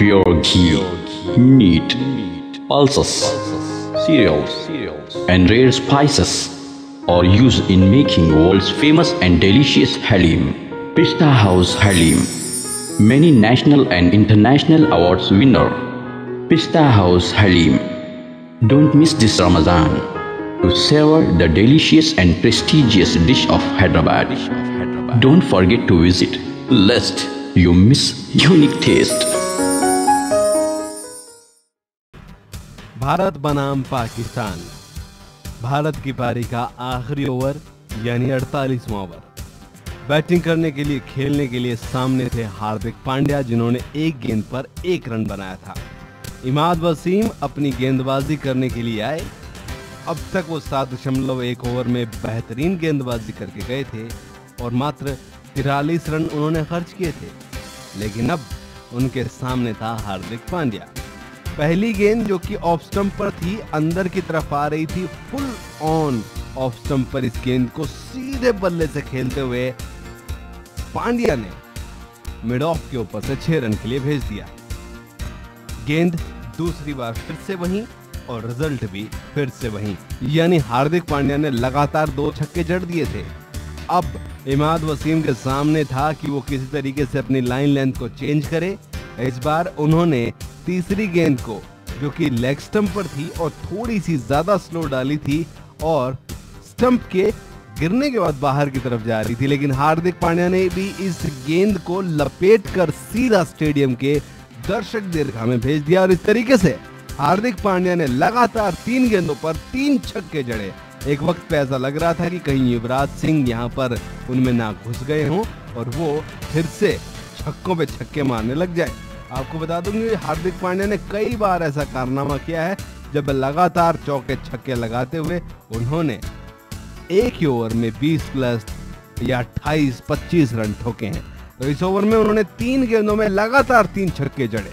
pure ghee, meat, pulses, cereals, and rare spices are used in making world's famous and delicious halim. Pista House Halim, many national and international awards winner. Pista House Halim. Don't miss this Ramadan to savor the delicious and prestigious dish of Hyderabad. Don't forget to visit, lest you miss unique taste. Bharat बनाम पाकिस्तान। भारत की पारी का आखिरी over यानी 48वां over. Batting करने के लिए, खेलने के लिए सामने थे हार्दिक पांड्या, जिन्होंने एक गेंद पर 1 रन बनाया था। इमाद वसीम अपनी गेंदबाजी करने के लिए आए। अब तक वो 7.1 ओवर में बेहतरीन गेंदबाजी करके गए थे और मात्र 43 रन उन्होंने खर्च किए थे, लेकिन अब उनके सामने था हार्दिक पांड्या। पहली गेंद जो कि ऑफ स्टंप पर थी, अंदर की तरफ आ रही थी, फुल ऑन ऑफ स्टंप पर इस गेंद को सीधे बल्ले से खेलते हुए पांड्या ने मिड ऑफ के ऊपर से 6 रन के लिए भेज दिया। गेंद दूसरी बार फिर से वहीं और रिजल्ट भी फिर से वहीं, यानी हार्दिक पांड्या ने लगातार 2 छक्के जड़ दिए थे। अब इमाद वसीम के सामने था कि वो किसी तरीके से अपनी लाइन लेंथ को चेंज करे। इस बार उन्होंने तीसरी गेंद को, जो कि लेग स्टंप पर थी और थोड़ी सी ज्यादा स्लो डाली थी और स्टंप के गिरने के बाद बाहर की तरफ जा रही थी, लेकिन हार्दिक पांड्या ने भी इस गेंद को लपेटकर सीधा स्टेडियम के दर्शक दीर्घा में भेज दिया और इस तरीके से हार्दिक पांड्या ने लगातार 3 गेंदों पर 3 छक्के जड़े। एक वक्त पे ऐसा लग रहा था कि कहीं युवराज सिंह यहाँ पर उनमें ना घुस गए हों और वो फिर से छक्कों पे छक्के मारने लग जाए। आपको बता दूंगी, हार्दिक पांड्या ने कई बार ऐसा कारनामा किया है जब लगातार चौके छक्के लगाते हुए उन्होंने एक ही ओवर में 20 प्लस या 28-25 रन ठोके हैं। तो इस ओवर में उन्होंने 3 गेंदों में लगातार 3 छक्के जड़े।